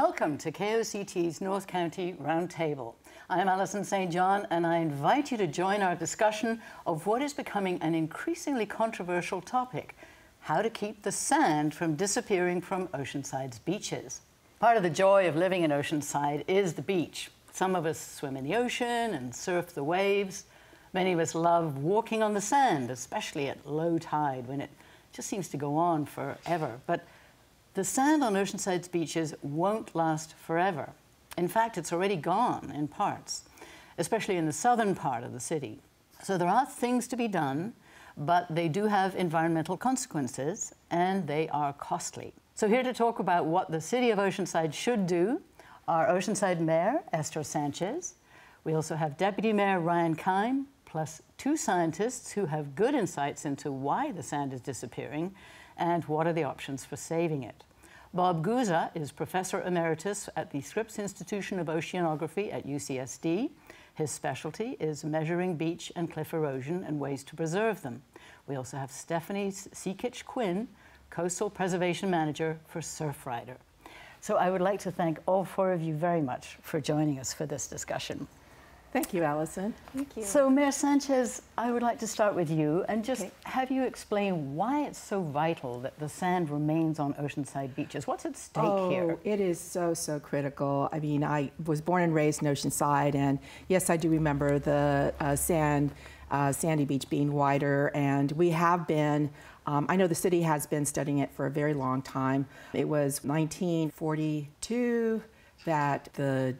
Welcome to KOCT's North County Roundtable. I'm Alison St John, and I invite you to join our discussion of what is becoming an increasingly controversial topic: how to keep the sand from disappearing from Oceanside's beaches. Part of the joy of living in Oceanside is the beach. Some of us swim in the ocean and surf the waves. Many of us love walking on the sand, especially at low tide when it just seems to go on forever. But the sand on Oceanside's beaches won't last forever. In fact, it's already gone in parts, especially in the southern part of the city. So there are things to be done, but they do have environmental consequences, and they are costly. So here to talk about what the city of Oceanside should do are Oceanside Mayor Esther Sanchez. We also have Deputy Mayor Ryan Keim, plus two scientists who have good insights into why the sand is disappearing and what are the options for saving it. Bob Guza is Professor Emeritus at the Scripps Institution of Oceanography at UCSD. His specialty is measuring beach and cliff erosion and ways to preserve them. We also have Stefanie Sekich Quinn, Coastal Preservation Manager for Surfrider. So I would like to thank all four of you very much for joining us for this discussion. Thank you, Alison. Thank you. So, Mayor Sanchez, I would like to start with you and just have you explain why it's so vital that the sand remains on Oceanside beaches. What's at stake here? It is so critical. I mean, I was born and raised in Oceanside, and yes, I do remember the sandy beach being wider, and we have been, I know the city has been studying it for a very long time. It was 1942 that the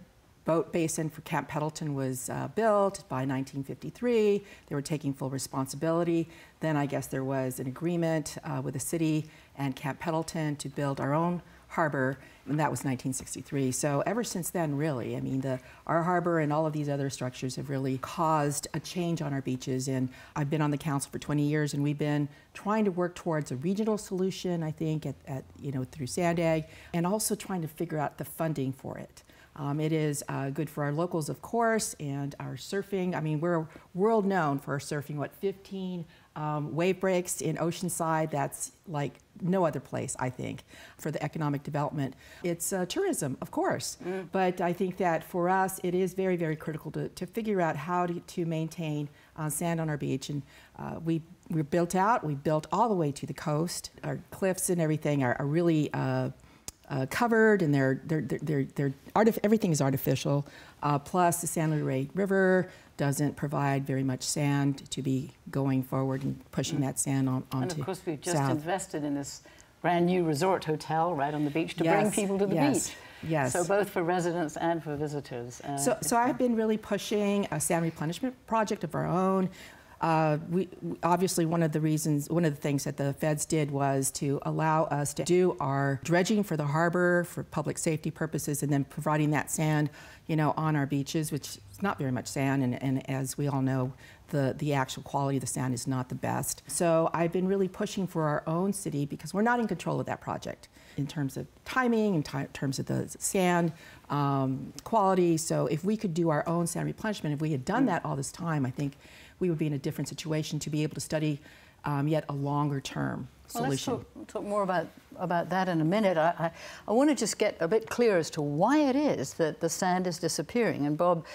boat basin for Camp Pendleton was built. By 1953, they were taking full responsibility. Then I guess there was an agreement with the city and Camp Pendleton to build our own harbor, and that was 1963. So ever since then, really, I mean, our harbor and all of these other structures have really caused a change on our beaches. And I've been on the council for 20 years, and we've been trying to work towards a regional solution, I think, through SANDAG, and also trying to figure out the funding for it. It is good for our locals, of course, and our surfing. I mean, we're world known for our surfing. What, 15 wave breaks in Oceanside? That's like no other place, I think, for the economic development. It's tourism, of course, but I think that for us, it is very critical to figure out how to maintain sand on our beach. And we're built out. We built all the way to the coast. Our cliffs and everything are really covered, and everything is artificial. Plus, the San Luis River doesn't provide very much sand to be going forward and pushing that sand onto And of course, we've just south. invested in this brand new resort hotel right on the beach to bring people to the beach. Yes. So both for residents and for visitors. So I've been really pushing a sand replenishment project of our own. We obviously, one of the things that the feds did was to allow us to do our dredging for the harbor for public safety purposes, and then providing that sand, on our beaches, which is not very much sand, and as we all know, the actual quality of the sand is not the best. So I've been really pushing for our own city, because we're not in control of that project in terms of timing, in terms of the sand quality. So if we could do our own sand replenishment, if we had done that all this time, I think we would be in a different situation to be able to study yet a longer term solution. Well, let's talk more about that in a minute. I want to just get a bit clear as to why it is that the sand is disappearing. And Bob,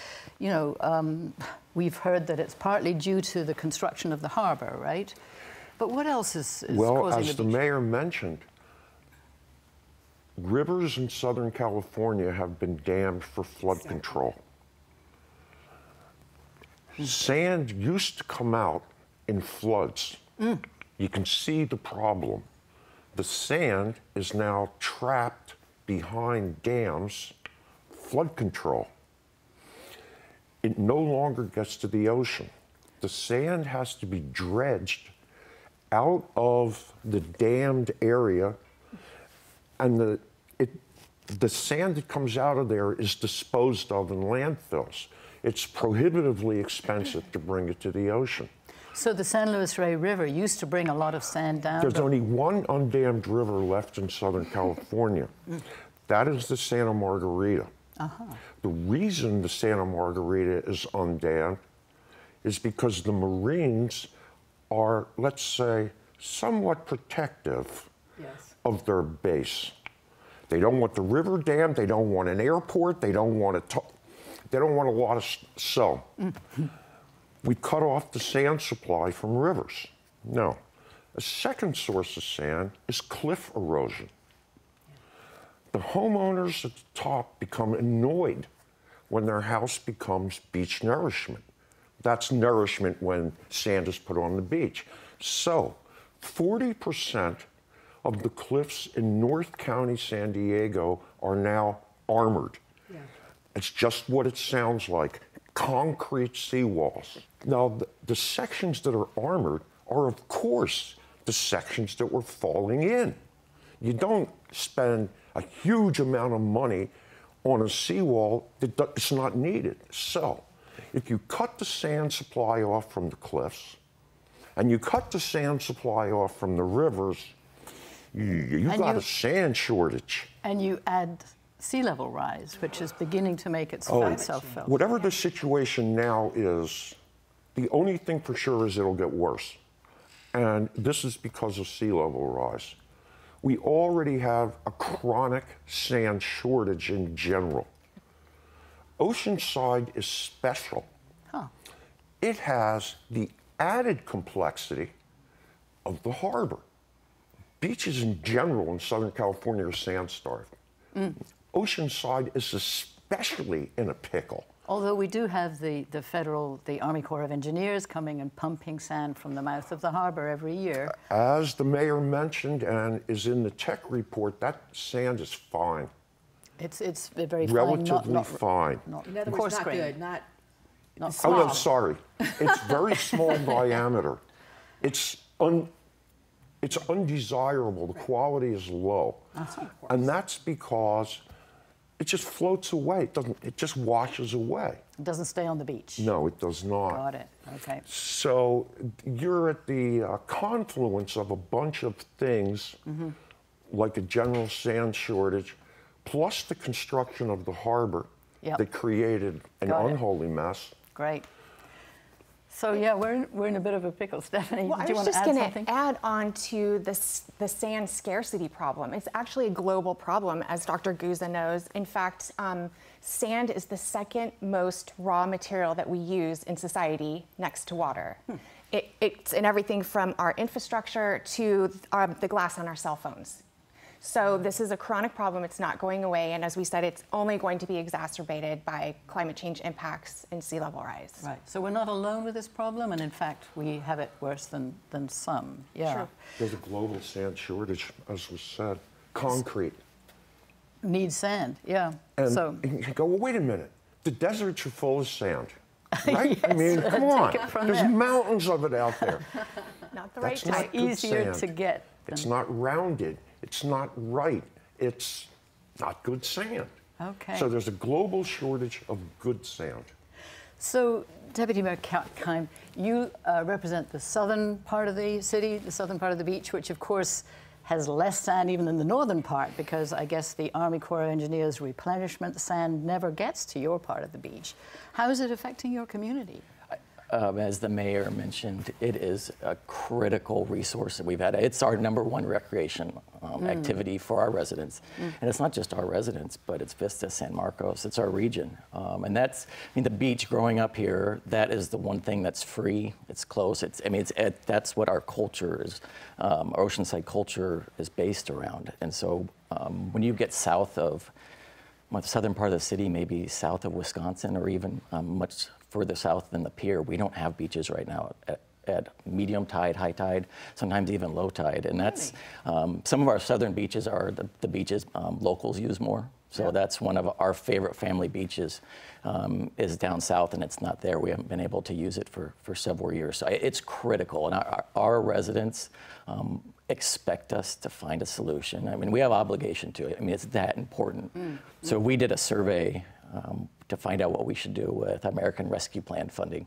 we've heard that it's partly due to the construction of the harbor, right? But what else is causing Well, the as beach? the mayor mentioned, rivers in Southern California have been dammed for flood control. Sand used to come out in floods. You can see the problem. The sand is now trapped behind dams, flood control. It no longer gets to the ocean. The sand has to be dredged out of the dammed area, and the sand that comes out of there is disposed of in landfills. It's prohibitively expensive to bring it to the ocean. So the San Luis River used to bring a lot of sand down. There's only one undammed river left in Southern California. That is the Santa Margarita. The reason the Santa Margarita is undammed is because the Marines are, let's say, somewhat protective of their base. They don't want the river dam. They don't want an airport. They don't want they don't want a lot of so. We cut off the sand supply from rivers. No. A second source of sand is cliff erosion. The homeowners at the top become annoyed when their house becomes beach nourishment. That's nourishment when sand is put on the beach. So 40% of the cliffs in North County, San Diego are now armored. Yeah. It's just what it sounds like, concrete seawalls. Now, the sections that are armored are, of course, the sections that were falling in. You don't spend a huge amount of money on a seawall that's not needed. So, if you cut the sand supply off from the cliffs, and you cut the sand supply off from the rivers, you've got a sand shortage. And you add sea level rise, which is beginning to make itself felt. Whatever the situation now is, the only thing for sure is it'll get worse. And this is because of sea level rise. We already have a chronic sand shortage in general. Oceanside is special. Huh. It has the added complexity of the harbor. Beaches in general in Southern California are sand-starved. Oceanside is especially in a pickle. Although we do have the Army Corps of Engineers coming and pumping sand from the mouth of the harbor every year. As the mayor mentioned and is in the tech report, that sand is fine. It's very relatively fine. In other words, not good, not small. Oh, no, sorry. It's very small diameter. It's undesirable. The quality is low. And that's because it just floats away. It just washes away. It doesn't stay on the beach. No, it does not. Got it. Okay. So you're at the confluence of a bunch of things, like a general sand shortage, plus the construction of the harbor that created an unholy mess. Great. So yeah, we're in a bit of a pickle. Stefanie, well, do you want to add something? I was just going to add on to the sand scarcity problem. It's actually a global problem, as Dr. Guza knows. In fact, sand is the second most raw material that we use in society next to water. It's in everything from our infrastructure to the glass on our cell phones. So this is a chronic problem. It's not going away. And as we said, it's only going to be exacerbated by climate change impacts and sea level rise. Right. So we're not alone with this problem. And in fact, we have it worse than some. Yeah. True. There's a global sand shortage, as was said. Concrete. Needs sand, yeah. And so you go, well, wait a minute. The deserts are full of sand. Right? Yes, I mean, come on. There's there. Mountains of it out there. Not the right That's not type. good easier sand. to get. It's not rounded. It's not right. It's not good sand. Okay. So there's a global shortage of good sand. So, Deputy Mayor Keim, you represent the southern part of the city, the southern part of the beach, which of course has less sand even than the northern part, because I guess the Army Corps of Engineers replenishment sand never gets to your part of the beach. How is it affecting your community? As the mayor mentioned, it is a critical resource that we've had. It's our #1 recreation activity for our residents. And it's not just our residents, but it's Vista, San Marcos, it's our region. And that's, the beach growing up here, that is the one thing that's free, it's close, that's what our culture is, our Oceanside culture is based around. And so when you get south of, the southern part of the city, maybe south of Wisconsin, or even much further south than the pier, we don't have beaches right now at medium tide, high tide, sometimes even low tide. And that's, some of our southern beaches are the beaches locals use more. So that's one of our favorite family beaches is down south, and it's not there. We haven't been able to use it for several years. So it's critical, and our residents expect us to find a solution. We have obligation to it. It's that important. So we did a survey to find out what we should do with American Rescue Plan funding.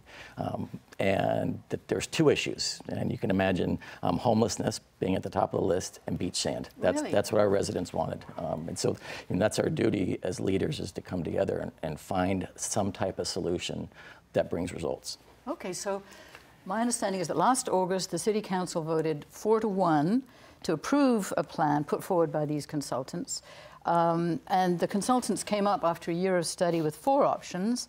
And there's two issues. And you can imagine homelessness being at the top of the list and beach sand. That's what our residents wanted. And so that's our duty as leaders, is to come together and find some type of solution that brings results. Okay, so my understanding is that last August, the City Council voted 4-1 to approve a plan put forward by these consultants. And the consultants came up after a year of study with 4 options.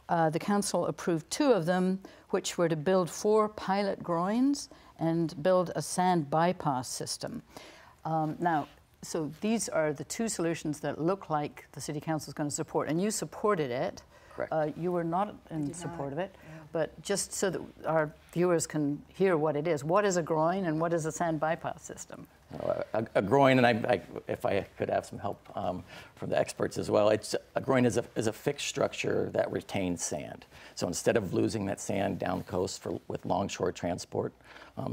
The council approved 2 of them, which were to build 4 pilot groins and build a sand bypass system. Now, so these are the 2 solutions that look like the City Council is going to support, and you supported it. Correct. You were not in support of it, but just so that our viewers can hear what it is. What is a groin and what is a sand bypass system? A groin, and if I could have some help from the experts as well, a groin is a fixed structure that retains sand. So instead of losing that sand down the coast with longshore transport,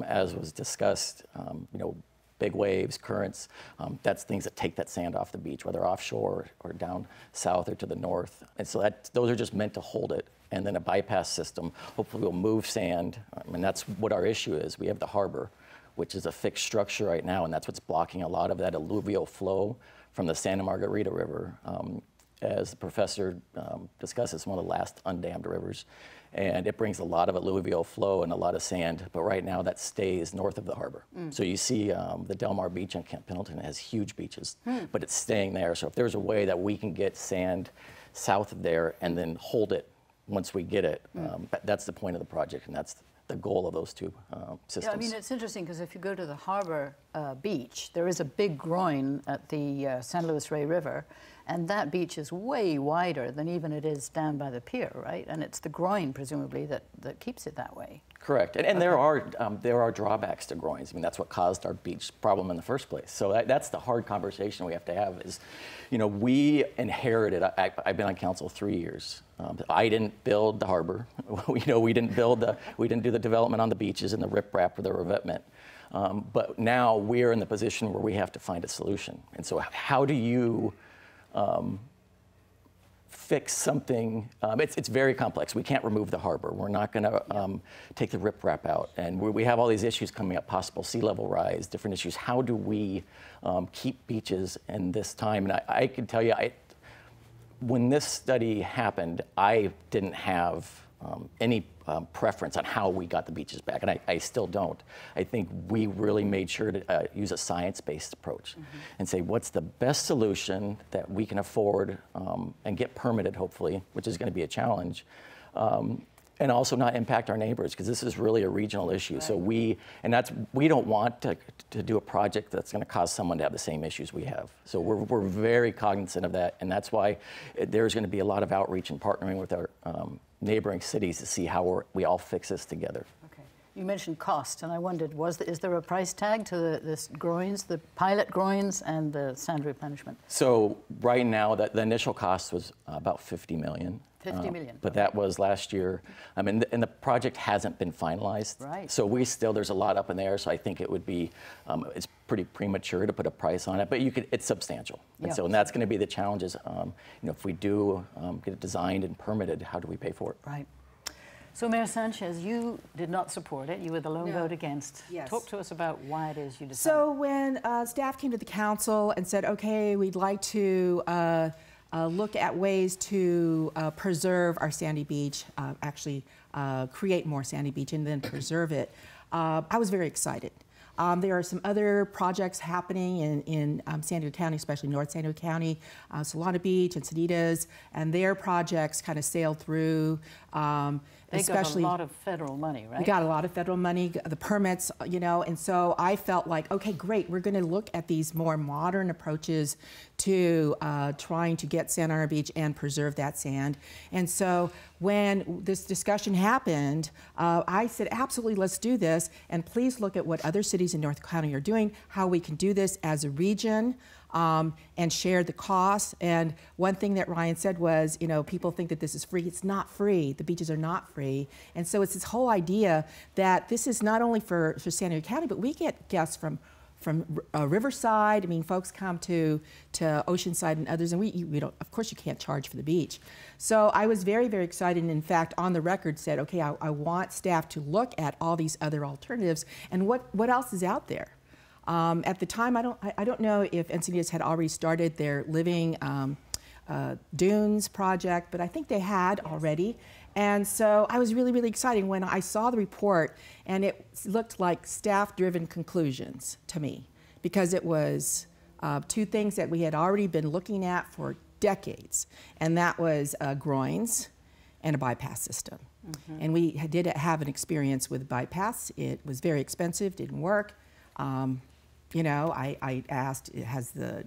as was discussed, big waves, currents, that's things that take that sand off the beach, whether offshore or down south or to the north. And so those are just meant to hold it. And then a bypass system hopefully will move sand. And that's what our issue is. We have the harbor, which is a fixed structure right now, and that's what's blocking a lot of that alluvial flow from the Santa Margarita River. As the professor discussed, it's one of the last undammed rivers, and it brings a lot of alluvial flow and a lot of sand, but right now that stays north of the harbor. So you see the Del Mar Beach in Camp Pendleton has huge beaches, but it's staying there. So if there's a way that we can get sand south of there and then hold it once we get it, that's the point of the project, and that's the goal of those 2 systems. Yeah, I mean, it's interesting because if you go to the harbor beach, there is a big groin at the San Luis Rey River, and that beach is way wider than even it is down by the pier, right? And it's the groin, presumably, that keeps it that way. Correct, and there are drawbacks to groins. I mean, that's what caused our beach problem in the first place. So that's the hard conversation we have to have. Is, we inherited. I've been on council 3 years. I didn't build the harbor. We didn't do the development on the beaches and the riprap or the revetment. But now we're in the position where we have to find a solution. And so, how do you fix something? It's very complex. We can't remove the harbor. We're not going to take the riprap out. And we have all these issues coming up, possible sea level rise, different issues. How do we keep beaches in this time? And I can tell you, when this study happened, I didn't have any preference on how we got the beaches back, and I still don't. I think we really made sure to use a science-based approach and say what's the best solution that we can afford and get permitted, hopefully, which is going to be a challenge, and also not impact our neighbors, because this is really a regional issue. Right. So we don't want to do a project that's going to cause someone to have the same issues we have. So we're very cognizant of that, and that's why there's going to be a lot of outreach and partnering with our neighboring cities to see how we all fix this together. Okay. You mentioned cost, and I wondered, is there a price tag to the groins, the pilot groins, and the sand replenishment? So right now, the initial cost was about $50 million. 50 million. But that was last year. And the project hasn't been finalized. Right. So there's a lot up in there. So I think it would be, it's pretty premature to put a price on it, but it's substantial. And so, and that's going to be the challenges. If we do get it designed and permitted, how do we pay for it? Right. So Mayor Sanchez, you did not support it. You were the lone vote against. Yes. Talk to us about why it is you decided. So when staff came to the council and said, okay, we'd like to look at ways to preserve our sandy beach, create more sandy beach and then preserve it, I was very excited. There are some other projects happening in San Diego County, especially North San Diego County, Solana Beach and Sanitas, and their projects kind of sailed through. They got a lot of federal money, right? We got a lot of federal money, the permits, and so I felt like, okay, great, we're going to look at these more modern approaches to trying to get sand on our beach and preserve that sand. And so when this discussion happened, I said, absolutely, let's do this, and please look at what other cities in North County are doing, how we can do this as a region, and share the costs. And one thing that Ryan said was, people think that this is free. It's not free. The beaches are not free. And so it's this whole idea that this is not only for San Diego County, but we get guests from Riverside. I mean, folks come to Oceanside and others, and we don't, of course you can't charge for the beach. So I was very, very excited, and in fact, on the record said, okay, I want staff to look at all these other alternatives and what else is out there. At the time, I don't know if Encinitas had already started their living dunes project, but I think they had already. And so I was really, really excited when I saw the report, and it looked like staff-driven conclusions to me, because it was two things that we had already been looking at for decades, and that was groins and a bypass system. And we did have an experience with bypass. It was very expensive, didn't work. You know, I asked, has the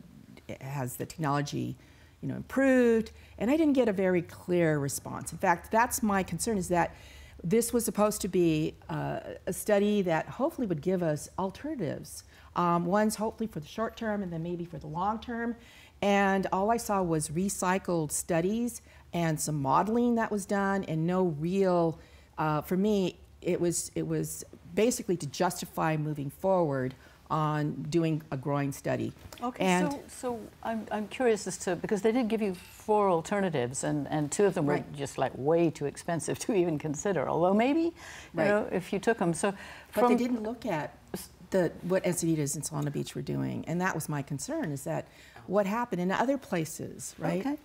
technology, you know, improved? And I didn't get a very clear response. In fact, that's my concern, is that this was supposed to be a study that hopefully would give us alternatives. One's hopefully for the short term and then maybe for the long term. And all I saw was recycled studies and some modeling that was done, and no real, for me, it was basically to justify moving forward on doing a groin study. Okay, and so I'm curious as to, because they did give you 4 alternatives, and 2 of them were just like way too expensive to even consider, although maybe, you know, if you took them. So but they didn't look at what Encinitas and Solana Beach were doing, and that was my concern, is that what happened in other places, right? Okay.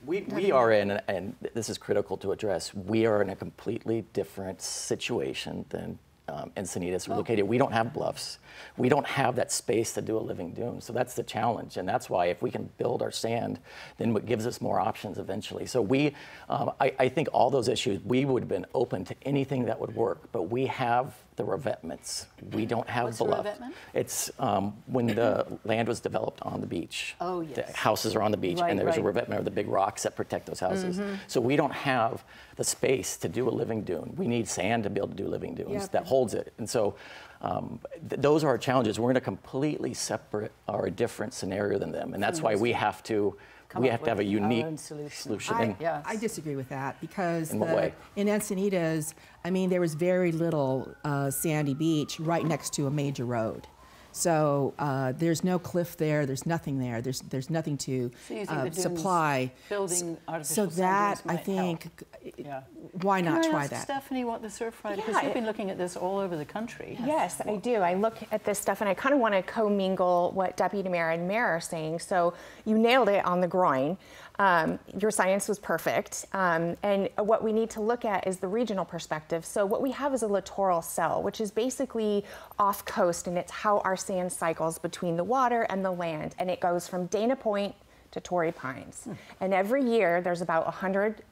We are in, and this is critical to address, we are in a completely different situation than Encinitas are located. We don't have bluffs. We don't have that space to do a living dune. So that's the challenge, and that's why if we can build our sand, then it gives us more options eventually. So we, I think all those issues, we would have been open to anything that would work, but we have the revetments. We don't have What's bluff. a revetment? It's when the land was developed on the beach. Oh, yes. The houses are on the beach, and there's a revetment of the big rocks that protect those houses. So we don't have the space to do a living dune. We need sand to be able to do living dunes that holds it. And so those are our challenges. We're in a completely separate or a different scenario than them, and that's why we have to have a unique solution. I disagree with that, because In what way? in Encinitas, I mean, there was very little sandy beach right next to a major road. So there's no cliff there. There's nothing there. There's nothing to supply. Building artificial so that sand dunes I think, help. why not Can I try ask that? Stefanie what the Surfrider, because you've been looking at this all over the country. Yes, I do. I look at this stuff and I kind of want to commingle what Deputy Mayor and Mayor are saying. So you nailed it on the groin. Your science was perfect. And what we need to look at is the regional perspective. So what we have is a littoral cell, which is basically off coast, and it's how our sand cycles between the water and the land. And it goes from Dana Point to Torrey Pines. And every year there's about 100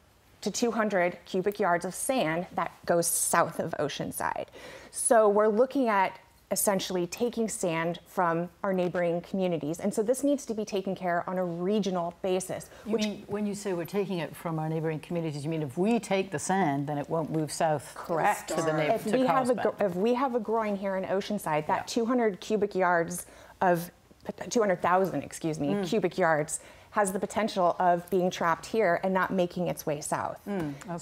to 200 cubic yards of sand that goes south of Oceanside. So we're looking at essentially taking sand from our neighboring communities. And so this needs to be taken care of on a regional basis. You mean, when you say we're taking it from our neighboring communities, you mean if we take the sand, then it won't move south Correct. to the neighbor, if we have a groin here in Oceanside, that 200 cubic yards of, 200,000, excuse me, cubic yards has the potential of being trapped here and not making its way south.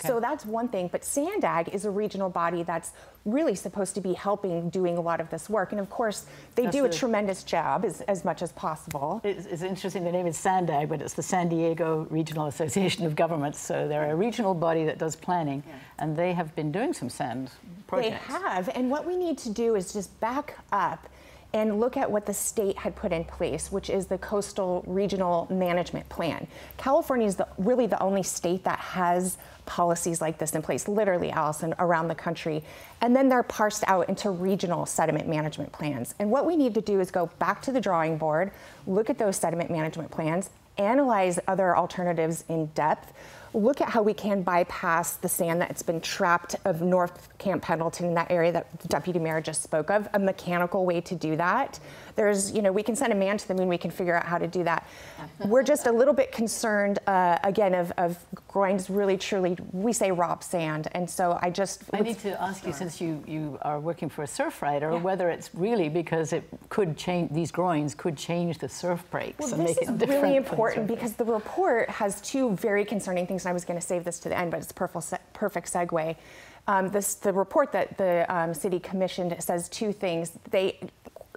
So that's one thing, but SANDAG is a regional body that's really supposed to be helping doing a lot of this work. And of course, they do a tremendous job as much as possible. It's interesting, the name is SANDAG, but it's the San Diego Regional Association of Governments. So they're a regional body that does planning, and they have been doing some sand projects. They have, and what we need to do is just back up and look at what the state had put in place, which is the Coastal Regional Management Plan. California is really the only state that has policies like this in place, literally, Alison, around the country. And then they're parsed out into regional sediment management plans. And what we need to do is go back to the drawing board, look at those sediment management plans, analyze other alternatives in depth, look at how we can bypass the sand that's been trapped of North Camp Pendleton, in that area that the Deputy Mayor just spoke of, a mechanical way to do that. There's, you know, we can send a man to the moon, we can figure out how to do that. We're just a little bit concerned, again, of groins really, truly, we say rob sand. And so I need to ask you, since you are working for a Surfrider, whether it's really because it could change, these groins could change the surf breaks and make it different. This is really important because the report has two very concerning things, and I was going to save this to the end, but it's a perfect segue. The report that the city commissioned says two things. They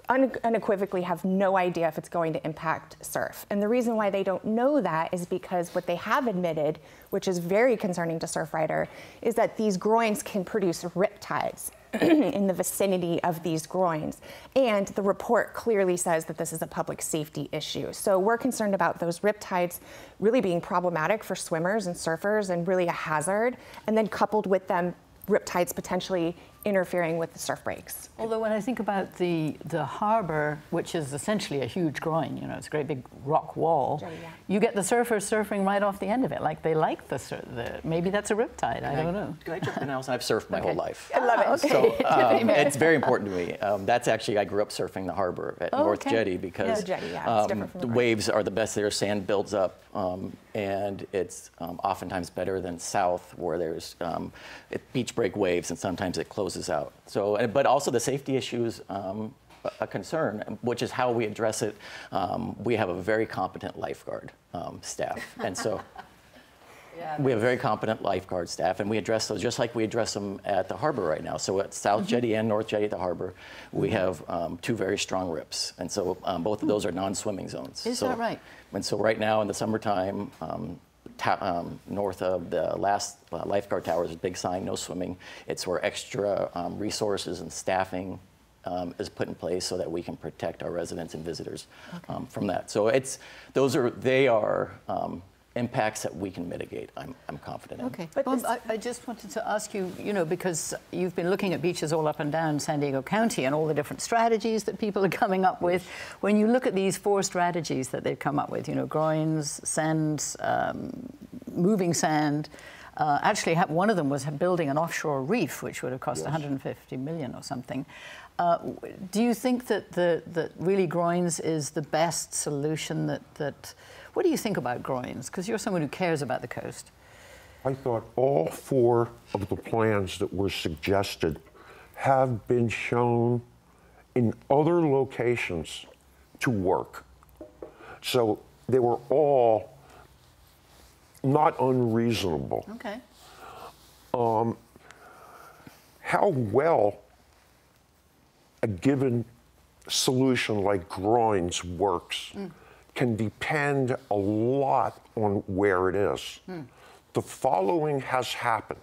unequivocally have no idea if it's going to impact surf. And the reason why they don't know that is because what they have admitted, which is very concerning to Surfrider, is that these groins can produce riptides in the vicinity of these groins. And the report clearly says that this is a public safety issue. So we're concerned about those riptides really being problematic for swimmers and surfers and really a hazard. And then coupled with them, riptides potentially interfering with the surf breaks. Although when I think about the harbour, which is essentially a huge groin, you know, it's a great big rock wall, you get the surfers surfing right off the end of it. Like they like maybe that's a riptide, I don't know. Can I jump in, Alison? I've surfed my whole life. I love it. So it's very important to me. That's actually, I grew up surfing the harbor at North Jetty because It's different from the waves are the best there, sand builds up, and it's oftentimes better than south where there's beach break waves and sometimes it closes out. So, but also the safety issues a concern, which is how we address it. We have a very competent lifeguard staff, and so we have a very competent lifeguard staff, and we address those just like we address them at the harbor right now. So at South Jetty and North Jetty at the harbor, we have two very strong rips, and so both of those are non-swimming zones. Is that right? And so right now in the summertime, north of the last lifeguard tower is a big sign, no swimming. It's where extra resources and staffing is put in place so that we can protect our residents and visitors from that. So they are impacts that we can mitigate, I'm confident in. Okay. Well, I just wanted to ask you, you know, because you've been looking at beaches all up and down San Diego County and all the different strategies that people are coming up with. When you look at these 4 strategies that they've come up with, you know, groins, sand, moving sand, actually one of them was building an offshore reef, which would have cost $150 million or something. Do you think that really groins is the best solution what do you think about groins? Because you're someone who cares about the coast. I thought all 4 of the plans that were suggested have been shown in other locations to work. So they were all not unreasonable. Okay. How well a given solution like groins works can depend a lot on where it is. The following has happened.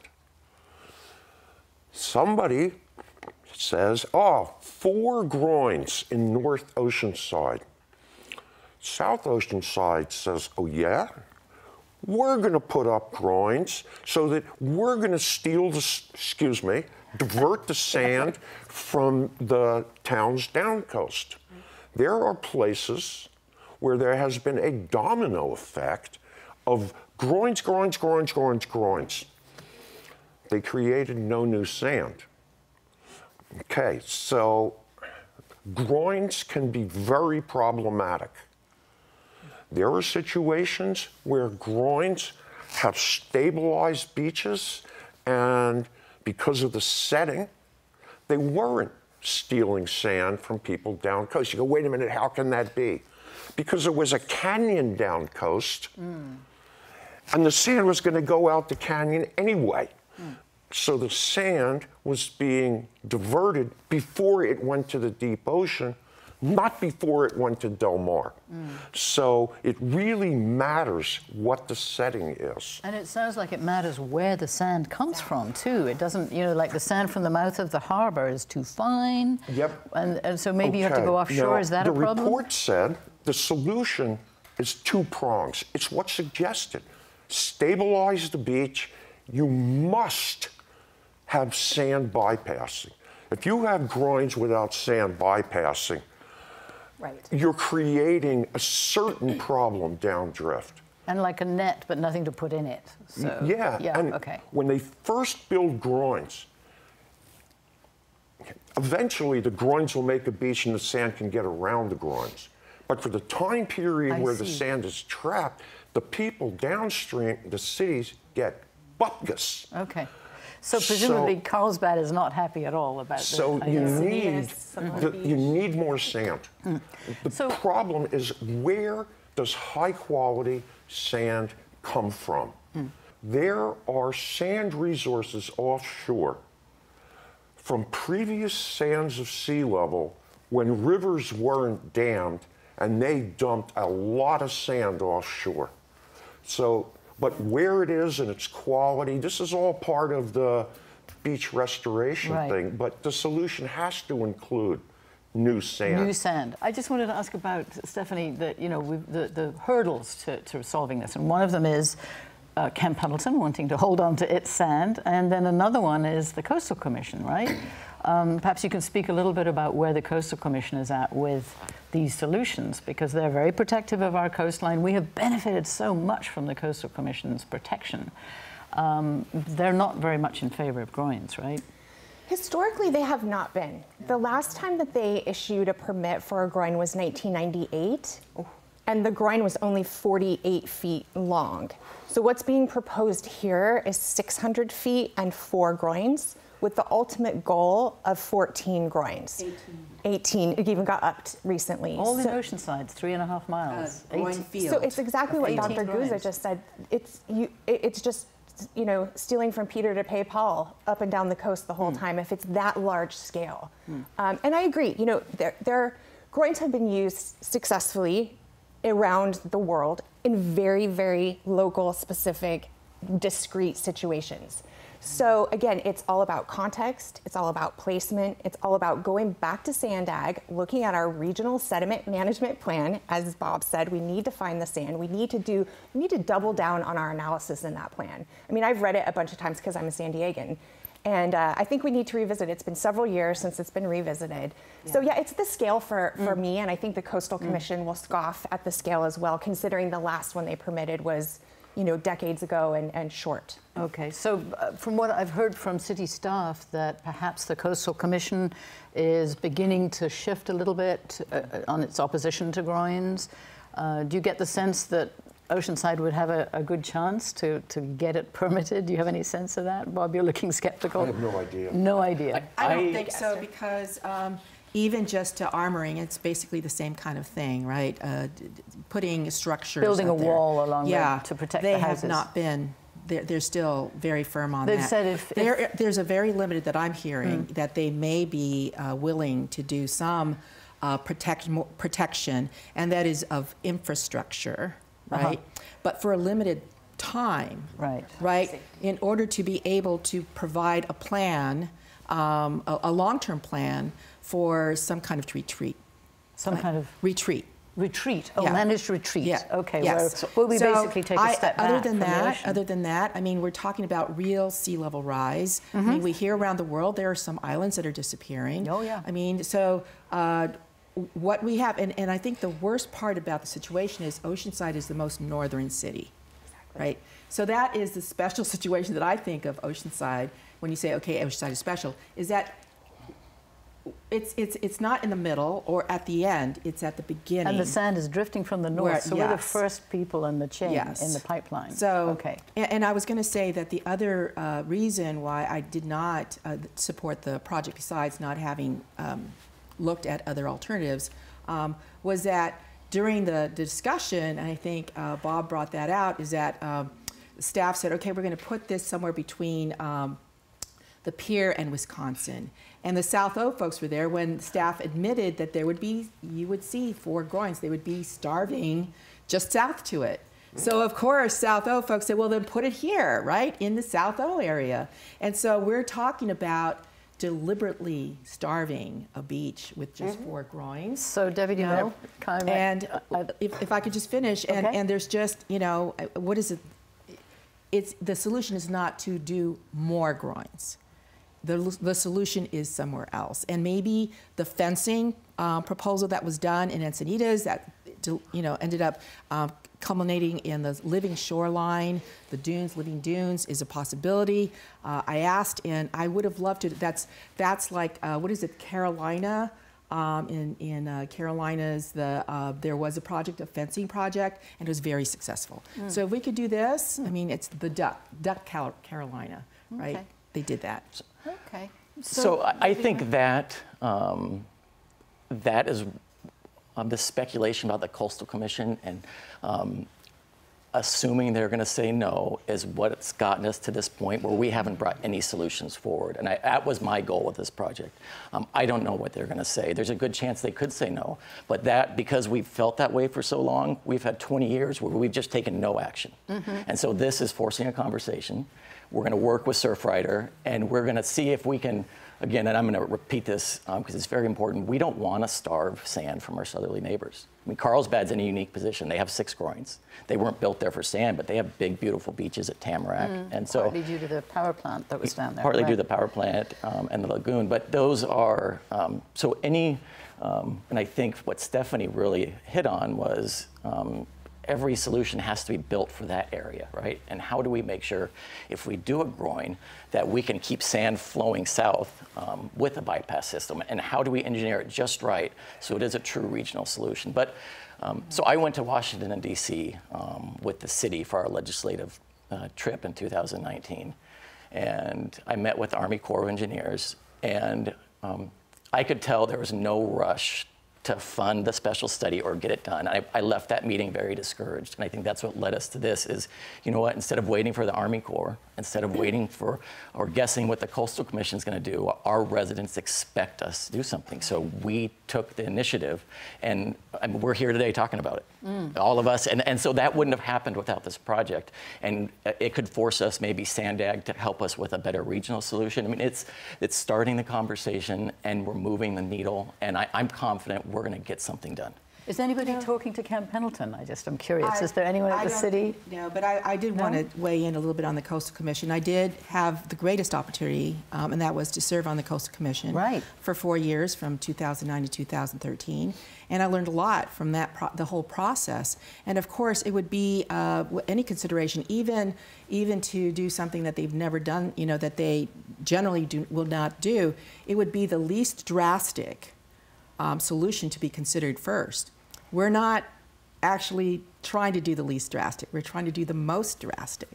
Somebody says, 4 groins in North Oceanside. South Oceanside says, oh yeah? We're gonna put up groins so that we're gonna divert the sand from the town's down coast. There are places where there has been a domino effect of groins. They created no new sand. Okay, so groins can be very problematic. There are situations where groins have stabilized beaches, and because of the setting, they weren't stealing sand from people down coast. You go, wait a minute, how can that be? Because there was a canyon down coast, and the sand was going to go out the canyon anyway. So the sand was being diverted before it went to the deep ocean, not before it went to Del Mar. So it really matters what the setting is. And it sounds like it matters where the sand comes from, too. It doesn't, you know, like the sand from the mouth of the harbor is too fine. Yep. And so maybe you have to go offshore. Now, is that a problem? The report said the solution is 2 prongs. It's what's suggested. Stabilize the beach. You must have sand bypassing. If you have groins without sand bypassing, you're creating a certain problem downdrift. And like a net, but nothing to put in it. So, and when they first build groins, eventually the groins will make a beach and the sand can get around the groins. But for the time period where the sand is trapped, the people downstream, the cities, get bupkis. Okay. So presumably Carlsbad is not happy at all about this. So you need more sand. The problem is, where does high quality sand come from? There are sand resources offshore from previous sands of sea level when rivers weren't dammed, and they dumped a lot of sand offshore. So, but where it is and its quality, this is all part of the beach restoration thing, but the solution has to include new sand. New sand. I just wanted to ask about, Stefanie, the hurdles to solving this, and one of them is Kemp Pendleton wanting to hold on to its sand, and then another one is the Coastal Commission, right? Perhaps you can speak a little bit about where the Coastal Commission is at with these solutions, because they're very protective of our coastline. We have benefited so much from the Coastal Commission's protection. They're not very much in favor of groins, right? Historically, they have not been. The last time that they issued a permit for a groin was 1998, and the groin was only 48 feet long. So what's being proposed here is 600 feet and 4 groins, with the ultimate goal of 14 groins. 18. It even got upped recently. All in Oceanside, 3.5 miles. So it's exactly what Dr. Guza just said. It's just, you know, stealing from Peter to pay Paul up and down the coast the whole time if it's that large scale. And I agree, you know, their groins have been used successfully around the world in very, very local, specific, discrete situations. So again, it's all about context, it's all about placement, it's all about going back to sand ag, looking at our regional sediment management plan. As Bob said, we need to find the sand. We need to double down on our analysis in that plan. I mean, I've read it a bunch of times because I'm a San Diegan. And I think we need to revisit it. It's been several years since it's been revisited. Yeah. So yeah, it's the scale for me, and I think the Coastal Commission will scoff at the scale as well, considering the last one they permitted was, you know, decades ago and short. Okay, so from what I've heard from city staff, that perhaps the Coastal Commission is beginning to shift a little bit on its opposition to groins. Do you get the sense that Oceanside would have a good chance to get it permitted? Do you have any sense of that? Bob, you're looking skeptical. I have no idea. No idea. I don't think so, because even just to armoring, it's basically the same kind of thing, right? Putting structures building out a wall along there to protect the houses. They have not been. They're still very firm on They've that. said if there's a very limited that I'm hearing that they may be willing to do some protection, and that is of infrastructure, right? But for a limited time, right? In order to be able to provide a plan, a long-term plan for some kind of retreat. Some kind of retreat. Retreat. Oh, managed retreat. Yeah. Okay. Yes. Well, we basically take a step back. Other than that, I mean, we're talking about real sea level rise. I mean, we hear around the world there are some islands that are disappearing. Oh yeah. I mean, so what we have, and I think the worst part about the situation is Oceanside is the most northern city, right? So that is the special situation that I think of Oceanside when you say, okay, Oceanside is special, is that it's not in the middle or at the end, it's at the beginning. And the sand is drifting from the north, so we're the first people in the chain, in the pipeline. So, okay. And I was going to say that the other reason why I did not support the project, besides not having looked at other alternatives, was that during the discussion, and I think Bob brought that out, is that staff said, okay, we're going to put this somewhere between the pier and Wisconsin. And the South O folks were there when staff admitted that there would be, you would see 4 groins. They would be starving just south to it. So of course, South O folks said, well, then put it here, right, in the South O area. And so we're talking about deliberately starving a beach with just 4 groins. So Debbie, do you know? And if I could just finish, and there's just, you know, what is it? The solution is not to do more groins. The solution is somewhere else. And maybe the fencing proposal that was done in Encinitas that, you know, ended up culminating in the living shoreline, the dunes, living dunes, is a possibility. I asked, and I would have loved to, that's like, what is it, Carolina? In Carolinas, there was a project, a fencing project, and it was very successful. So if we could do this, I mean, it's the Duck Carolina, right? They did that. Okay. So I think that that is the speculation about the Coastal Commission and assuming they're going to say no is what's gotten us to this point where we haven't brought any solutions forward. And that was my goal with this project. I don't know what they're going to say. There's a good chance they could say no. But that, because we've felt that way for so long, we've had 20 years where we've just taken no action. And so this is forcing a conversation. We're going to work with Surfrider, and we're going to see if we can again, and I'm going to repeat this because it's very important, we don't want to starve sand from our southerly neighbors. I mean, Carlsbad's in a unique position. They have 6 groins. They weren't built there for sand, but they have big, beautiful beaches at Tamarack. And so, partly due to the power plant that was down there. Partly right? due to the power plant and the lagoon. But those are, so any, and I think what Stefanie really hit on was every solution has to be built for that area, right? And how do we make sure if we do a groin that we can keep sand flowing south with a bypass system? And how do we engineer it just right so it is a true regional solution? But so I went to Washington and DC with the city for our legislative trip in 2019. And I met with the Army Corps of Engineers, and I could tell there was no rush to fund the special study or get it done. I left that meeting very discouraged, and I think that's what led us to this is, you know what, instead of waiting for the Army Corps, instead of waiting for or guessing what the Coastal Commission is going to do, our residents expect us to do something. So we took the initiative, and we're here today talking about it, all of us, and so that wouldn't have happened without this project, and it could force us, maybe Sandag, to help us with a better regional solution. I mean, it's starting the conversation, and we're moving the needle, and I'm confident we're going to get something done. Is anybody talking to Camp Pendleton? I'm curious. Is there anyone at the city? No, but I did want to weigh in a little bit on the Coastal Commission. I did have the greatest opportunity, and that was to serve on the Coastal Commission for 4 years, from 2009 to 2013. And I learned a lot from that, the whole process. And of course, it would be any consideration, even to do something that they've never done, you know, that they generally will not do. It would be the least drastic solution to be considered first. We're not actually trying to do the least drastic. We're trying to do the most drastic.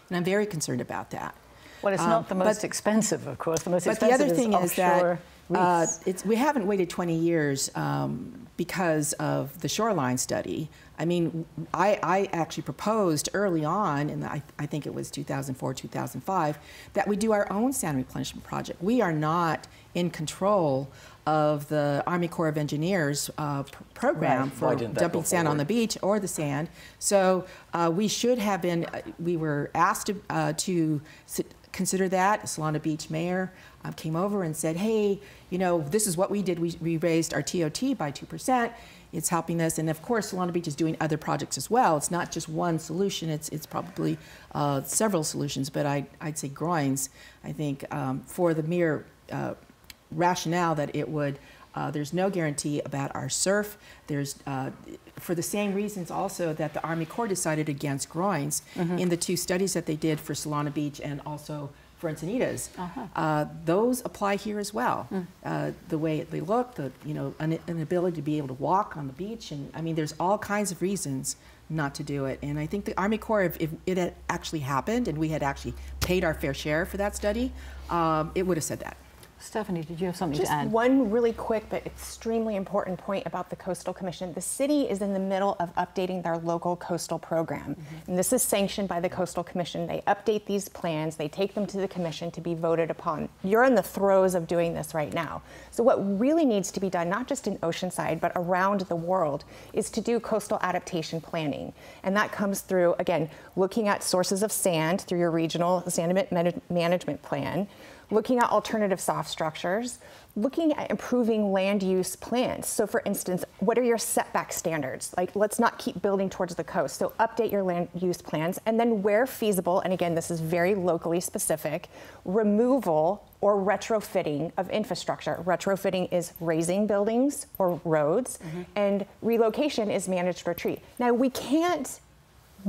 And I'm very concerned about that. Well, it's not the most expensive, of course. The most expensive the other thing is that we haven't waited 20 years because of the shoreline study. I mean, I actually proposed early on, and I think it was 2004, 2005, that we do our own sand replenishment project. We are not in control of the Army Corps of Engineers program for dumping sand on the beach or the sand. So we should have been, we were asked to consider that. Solana Beach mayor came over and said, hey, you know, this is what we did. We raised our TOT by 2%. It's helping us. And of course, Solana Beach is doing other projects as well. It's not just one solution. It's probably several solutions, but I'd say groins, I think, for the mere rationale that it would, there's no guarantee about our surf. There's, for the same reasons also that the Army Corps decided against groins in the 2 studies that they did for Solana Beach and also for Encinitas. Those apply here as well. The way they look, the inability to be able to walk on the beach, and I mean, there's all kinds of reasons not to do it. And I think the Army Corps, if it had actually happened and we had actually paid our fair share for that study, it would have said that. Stefanie, did you have something to add? Just one really quick but extremely important point about the Coastal Commission. The city is in the middle of updating their local coastal program. And this is sanctioned by the Coastal Commission. They update these plans, they take them to the commission to be voted upon. You're in the throes of doing this right now. So what really needs to be done, not just in Oceanside, but around the world, is to do coastal adaptation planning. And that comes through, again, looking at sources of sand through your regional sand management plan, looking at alternative soft structures, looking at improving land use plans. So for instance, what are your setback standards? Like, let's not keep building towards the coast. So update your land use plans, and then where feasible, and again, this is very locally specific, removal or retrofitting of infrastructure. Retrofitting is raising buildings or roads, and relocation is managed retreat. Now, we can't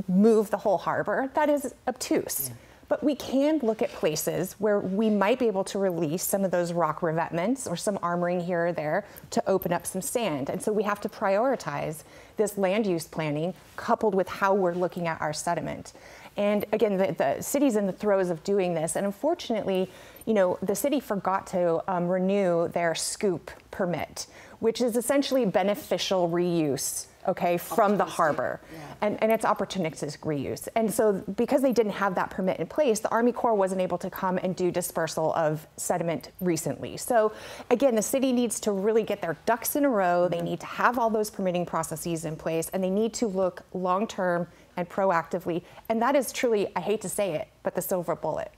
move the whole harbor. That is obtuse. But we can look at places where we might be able to release some of those rock revetments or some armoring here or there to open up some sand. And so we have to prioritize this land use planning coupled with how we're looking at our sediment. And again, the city's in the throes of doing this. And unfortunately, you know, the city forgot to renew their SCOOP permit, which is essentially beneficial reuse, okay, from the harbor. And it's opportunistic reuse. And so because they didn't have that permit in place, the Army Corps wasn't able to come and do dispersal of sediment recently. So again, the city needs to really get their ducks in a row. They need to have all those permitting processes in place, and they need to look long-term and proactively. And that is truly, I hate to say it, but the silver bullet.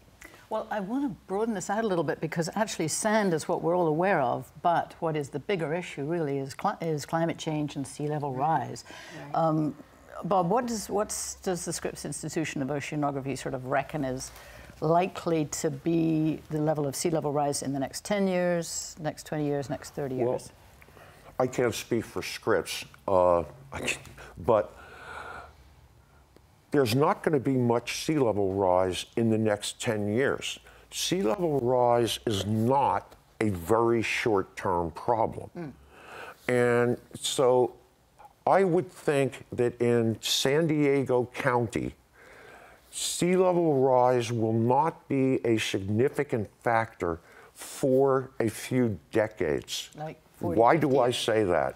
Well, I want to broaden this out a little bit because actually sand is what we're all aware of, but what is the bigger issue really is climate change and sea level rise. Right. Bob, what does the Scripps Institution of Oceanography sort of reckon is likely to be the level of sea level rise in the next 10 years, next 20 years, next 30 years? Well, I can't speak for Scripps, but there's not going to be much sea level rise in the next 10 years. Sea level rise is not a very short-term problem. And so I would think that in San Diego County, sea level rise will not be a significant factor for a few decades. Like 40, Why do I say that?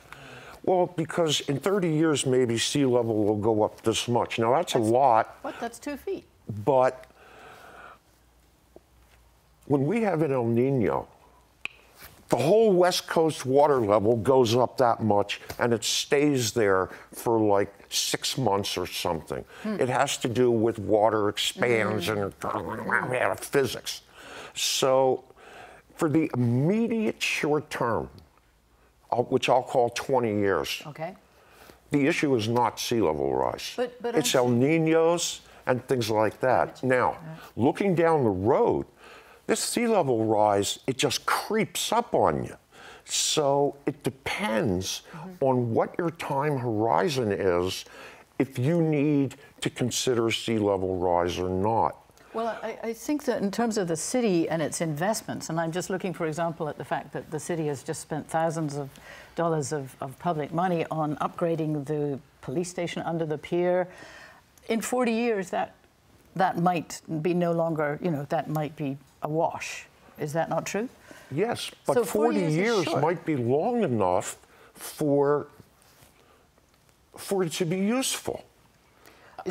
Well, because in 30 years, maybe sea level will go up this much. Now, that's a lot. What? That's 2 feet. But when we have an El Nino, the whole West Coast water level goes up that much, and it stays there for like 6 months or something. It has to do with water expands and physics. So for the immediate short term, which I'll call 20 years, Okay. the issue is not sea level rise. But it's El Ninos and things like that. Now, looking down the road, this sea level rise, it just creeps up on you. So it depends on what your time horizon is if you need to consider sea level rise or not. Well, I think that in terms of the city and its investments, and I'm just looking, for example, at the fact that the city has just spent thousands of dollars of public money on upgrading the police station under the pier. In 40 years, that might be no longer, that might be a wash. Is that not true? Yes, but So 40 years short. might be long enough for it to be useful.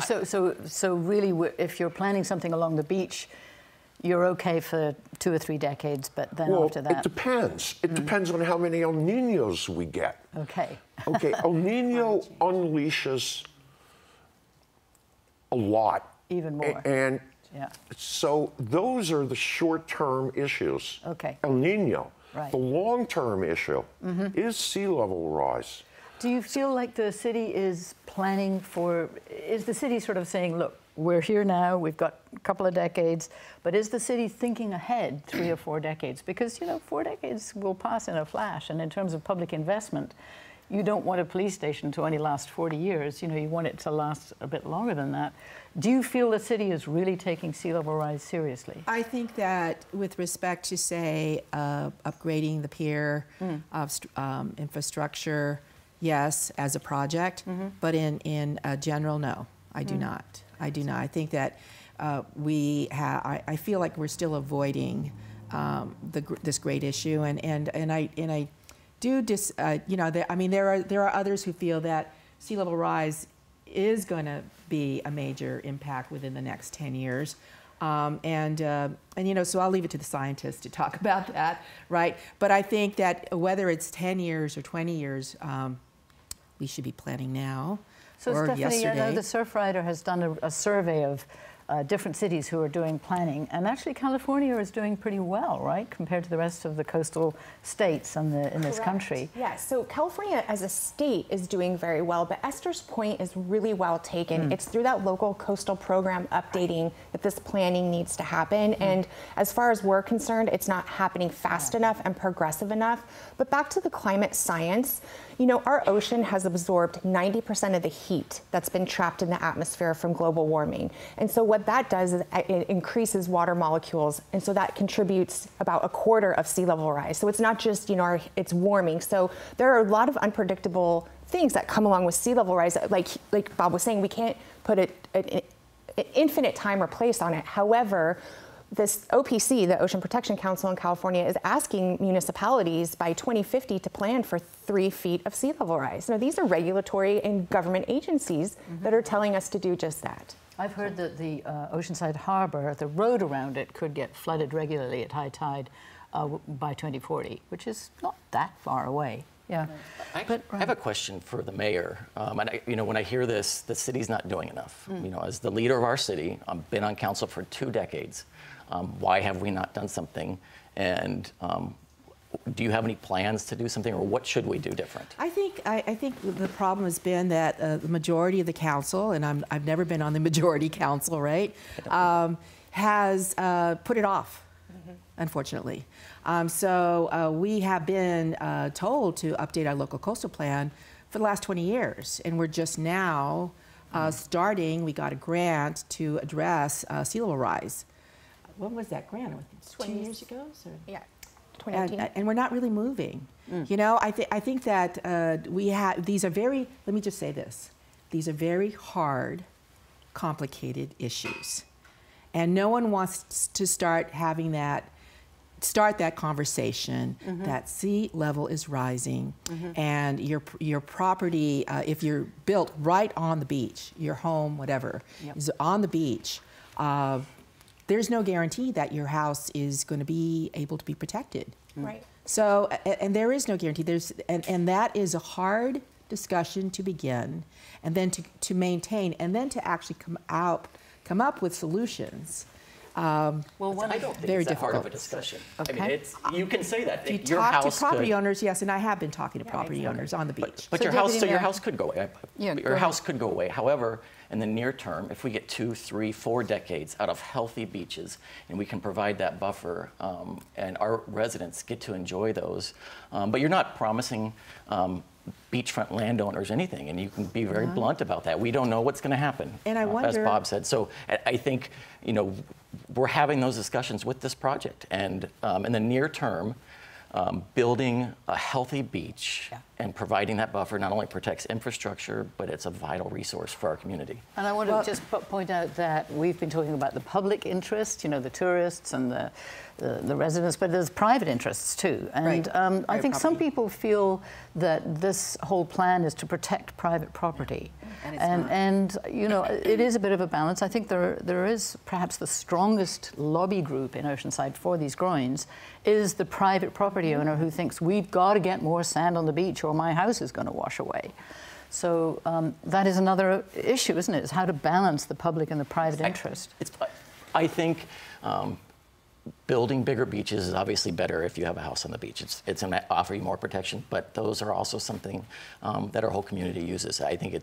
So really, if you're planning something along the beach, you're okay for 2 or 3 decades, but then Well, after that... it depends. It depends on how many El Ninos we get. Okay. Okay, El Nino unleashes a lot. Even more. And Yeah. so those are the short-term issues. Okay. El Nino. Right. The long-term issue is sea level rise. Do you feel like the city is planning for... Is the city sort of saying, look, we're here now, we've got a couple of decades, but is the city thinking ahead 3 or 4 decades? Because, 4 decades will pass in a flash, and in terms of public investment, you don't want a police station to only last 40 years. You want it to last a bit longer than that. Do you feel the city is really taking sea level rise seriously? I think that with respect to, say, upgrading the pier, infrastructure, yes, as a project, but in general, no, I do not. I do not. I think that I feel like we're still avoiding this great issue, and I do there are others who feel that sea level rise is going to be a major impact within the next 10 years. So I'll leave it to the scientists to talk about that, right? But I think that whether it's 10 years or 20 years, we should be planning now. So or Stefanie, yesterday. I know the Surfrider has done a survey of different cities who are doing planning, and actually California is doing pretty well, right, compared to the rest of the coastal states in this country. Yes, so California as a state is doing very well, but Esther's point is really well taken. It's through that local coastal program updating that this planning needs to happen, and as far as we're concerned, it's not happening fast enough and progressive enough. But back to the climate science, our ocean has absorbed 90% of the heat that's been trapped in the atmosphere from global warming. And so what that does is it increases water molecules, and so that contributes about 1/4 of sea level rise. So it's not just, it's warming. So there are a lot of unpredictable things that come along with sea level rise. Like Bob was saying, we can't put an infinite time or place on it. However, this OPC, the Ocean Protection Council in California, is asking municipalities by 2050 to plan for 3 feet of sea level rise. Now, these are regulatory and government agencies that are telling us to do just that. I've heard that the Oceanside Harbor, the road around it, could get flooded regularly at high tide by 2040, which is not that far away. Yeah. I have a question for the mayor. When I hear this, the city's not doing enough. As the leader of our city, I've been on council for 2 decades. Why have we not done something? And do you have any plans to do something, or what should we do different? I think the problem has been that the majority of the council, and I've never been on the majority council, right, has put it off, unfortunately. So we have been told to update our local coastal plan for the last 20 years, and we're just now starting. We got a grant to address sea level rise. When was that grant? 2 years ago? Or? Yeah. 2018. And we're not really moving. You know, I think that we have, these are very, let me just say this, these are very hard, complicated issues. And no one wants to start having that, start that conversation that sea level is rising and your property, if you're built right on the beach, your home, whatever, is on the beach, there's no guarantee that your house is going to be able to be protected. Right. So, and there is no guarantee. And that is a hard discussion to begin, and then to maintain, and then to actually come up with solutions. Well, I don't think very it's that hard of difficult. a discussion. Okay. I mean, you can say that. You Your talk house to property could, owners, yes, and I have been talking to property owners on the beach. But So your house, Deputy so your Mayor- house could go away. Yeah, Your go house could go away. However, in the near term, if we get 2, 3, 4 decades out of healthy beaches, and we can provide that buffer, and our residents get to enjoy those, but you're not promising beachfront landowners anything, and you can be very blunt about that. We don't know what's going to happen, And I as wonder- Bob said. So I think, you know, we're having those discussions with this project, and in the near term, building a healthy beach and providing that buffer not only protects infrastructure, but it's a vital resource for our community. And I want to just point out that we've been talking about the public interest, you know, the tourists and the residents, but there's private interests too. And I think some people feel that this whole plan is to protect private property. And you know, it is a bit of a balance. I think there is perhaps the strongest lobby group in Oceanside for these groins is the private property owner who thinks we've got to get more sand on the beach or my house is going to wash away. So that is another issue, isn't it? Is how to balance the public and the private interest. I think building bigger beaches is obviously better if you have a house on the beach. It's going to offer you more protection, but those are also something that our whole community uses. I think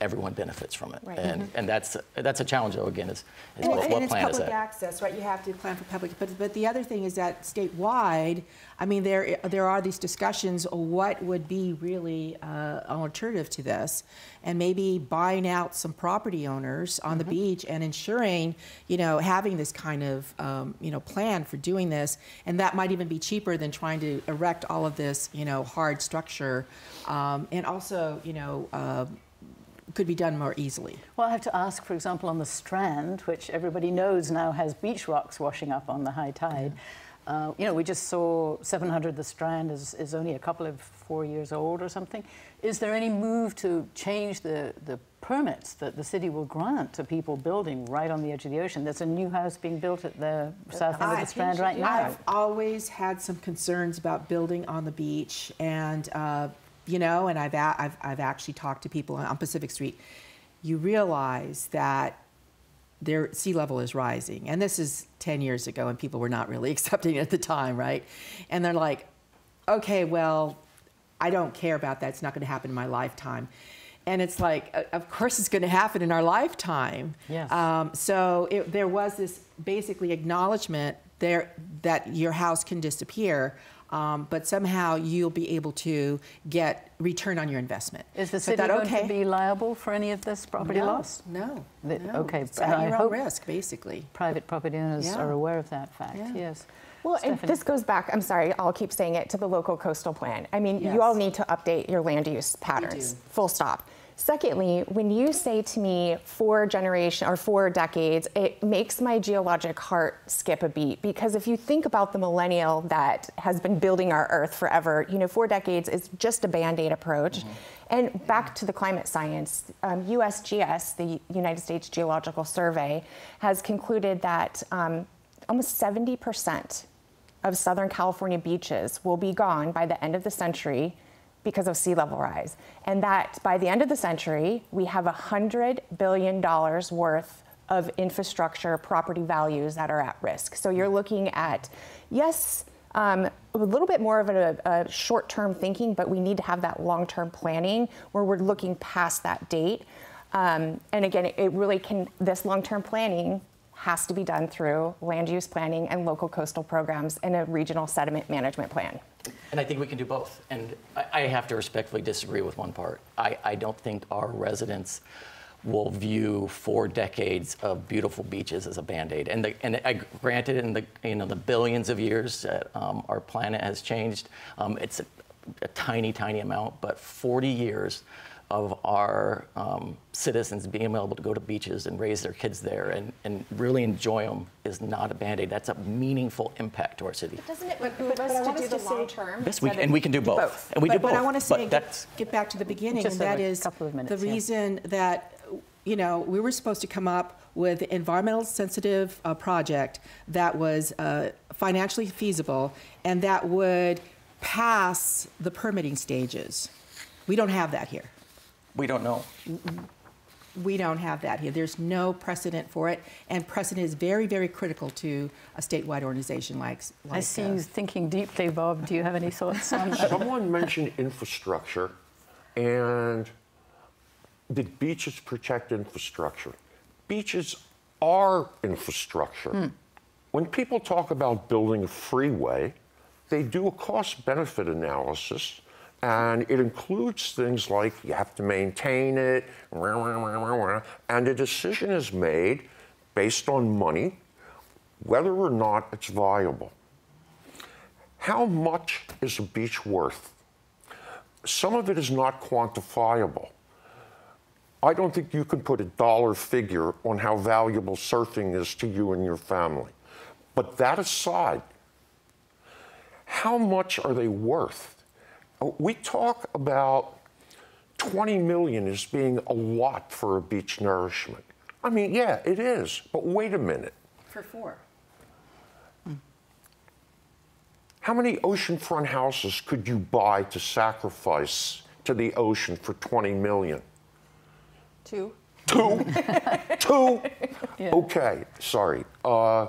everyone benefits from it, Right. and that's a challenge though. Again, is And what it's plan is public that? access, right? You have to plan for public, but the other thing is that statewide, I mean, there are these discussions of what would be really an alternative to this, and maybe buying out some property owners on the beach and ensuring, you know, having this kind of, you know, plan for doing this, and that might even be cheaper than trying to erect all of this, you know, hard structure, and also, you know, could be done more easily. Well, I have to ask, for example, on the Strand, which everybody knows now has beach rocks washing up on the high tide. You know, we just saw 700 the Strand is only a couple of 4 years old or something. Is there any move to change the permits that the city will grant to people building right on the edge of the ocean? There's a new house being built at the south end of the Strand right now. I've always had some concerns about building on the beach, and you know, and I've actually talked to people on Pacific Street. You realize that their sea level is rising, and this is 10 years ago, and people were not really accepting it at the time, right? And they're like, okay, well, I don't care about that. It's not going to happen in my lifetime. And it's like, of course it's going to happen in our lifetime. Yes. So there was this basically acknowledgement there that your house can disappear, but somehow you'll be able to get return on your investment. Is the city going to be liable for any of this property loss? No. Okay. It's at your own risk, basically. Private property owners are aware of that fact, yes. Well, and Stefanie. this goes back, I'm sorry, I'll keep saying it, to the local coastal plan. I mean, you all need to update your land use patterns, full stop. Secondly, when you say to me 4 decades, it makes my geologic heart skip a beat, because if you think about the millennial that has been building our Earth forever, you know, 4 decades is just a Band-Aid approach. And back to the climate science, USGS, the United States Geological Survey, has concluded that almost 70% of Southern California beaches will be gone by the end of the century because of sea level rise. And that by the end of the century, we have $100 billion worth of infrastructure, property values that are at risk. So you're looking at, yes, a little bit more of a short-term thinking, but we need to have that long-term planning where we're looking past that date. And again, it really can, this long-term planning has to be done through land use planning and local coastal programs and a regional sediment management plan. And I think we can do both. And I have to respectfully disagree with one part. I don't think our residents will view 4 decades of beautiful beaches as a Band-Aid. Granted, in the billions of years that our planet has changed, it's a tiny, tiny amount, but 40 years of our citizens being able to go to beaches and raise their kids there and really enjoy them is not a Band-Aid. That's a meaningful impact to our city. But doesn't it behoove us to do the long term? Yes, we can do both. And we do both. But I want to say, get back to the beginning, and that is the reason that, you know, we were supposed to come up with an environmental sensitive project that was financially feasible and that would pass the permitting stages. We don't have that here. We don't know. We don't have that here. There's no precedent for it, and precedent is very, very critical to a statewide organization like I see you thinking deeply, Bob. Do you have any thoughts on that? Someone mentioned infrastructure, and did beaches protect infrastructure? Beaches are infrastructure. When people talk about building a freeway, they do a cost-benefit analysis, and it includes things like you have to maintain it, and a decision is made based on money, whether or not it's viable. How much is a beach worth? Some of it is not quantifiable. I don't think you can put a dollar figure on how valuable surfing is to you and your family. But that aside, how much are they worth? We talk about 20 million as being a lot for a beach nourishment. I mean, yeah, it is, but wait a minute. For 4. How many oceanfront houses could you buy to sacrifice to the ocean for 20 million? 2. 2? 2? Yeah. Okay, sorry. I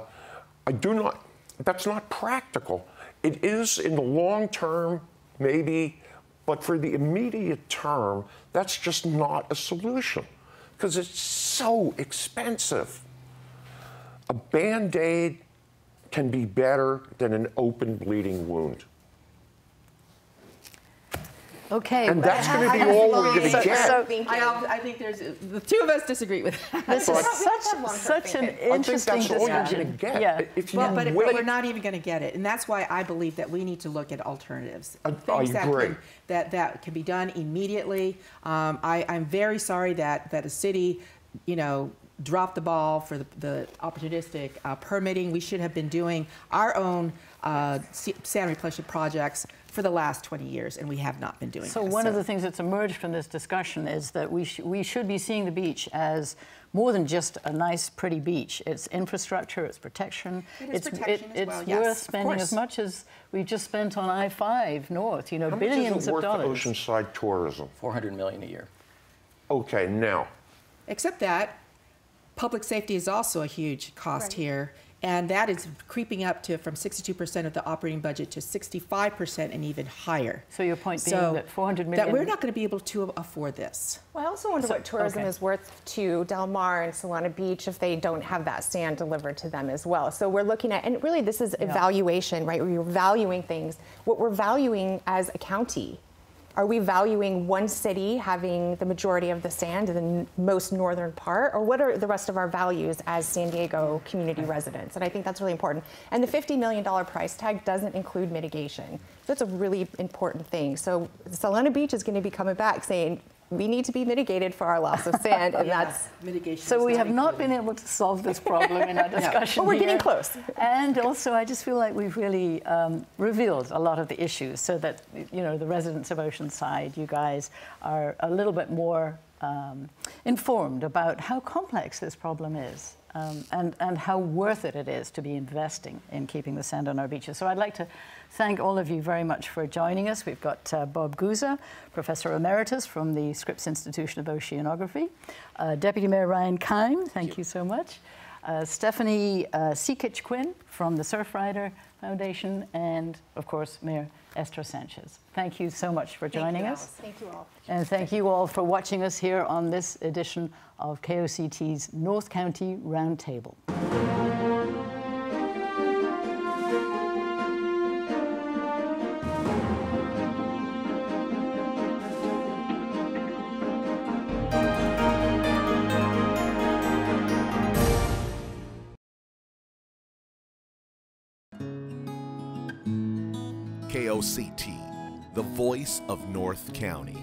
do not, that's not practical. It is in the long term, maybe, but for the immediate term, that's just not a solution because it's so expensive. A Band-Aid can be better than an open bleeding wound. Okay. And that's going to be all we're going to get. I think there's, the two of us disagree with that. This is such an interesting discussion. I think that's all you're going to get. Yeah. If you but we're not even going to get it. And that's why I believe that we need to look at alternatives. Things agree. That can be done immediately. I'm very sorry that a city, you know, dropped the ball for the opportunistic permitting. We should have been doing our own sand replenishment projects for the last 20 years, and we have not been doing that. So one of the things that's emerged from this discussion is that we should be seeing the beach as more than just a nice, pretty beach. It's infrastructure, it's protection. It's protection as well, yes, worth of spending course. as much as we just spent on I-5 North, you know, How billions much is it of worth dollars. to Oceanside tourism? $400 million a year. Okay, now. Except that public safety is also a huge cost here, and that is creeping up to from 62% of the operating budget to 65% and even higher. So your point being that 400 million... That we're not going to be able to afford this. Well, I also wonder what tourism is worth to Del Mar and Solana Beach if they don't have that sand delivered to them as well. So we're looking at, and really this is evaluation, right? We're valuing things. What we're valuing as a county. Are we valuing one city having the majority of the sand in the most northern part? Or what are the rest of our values as San Diego community residents? And I think that's really important. And the $50 million price tag doesn't include mitigation. So it's a really important thing. So Solana Beach is going to be coming back saying, we need to be mitigated for our loss of sand, and that's mitigation. So we have not been able to solve this problem in our discussion. But we're here. getting close. And also, I just feel like we've really revealed a lot of the issues, so that the residents of Oceanside, you guys, are a little bit more informed about how complex this problem is. and how worth it is to be investing in keeping the sand on our beaches. So I'd like to thank all of you very much for joining us. We've got Bob Guza, Professor Emeritus from the Scripps Institution of Oceanography, Deputy Mayor Ryan Keim, thank you so much, Stefanie Sekich Quinn from the Surfrider Foundation, and of course Mayor Esther Sanchez. Thank you so much for joining us. Thank you all. And thank you all for watching us here on this edition of KOCT's North County Roundtable. KOCT, the voice of North County.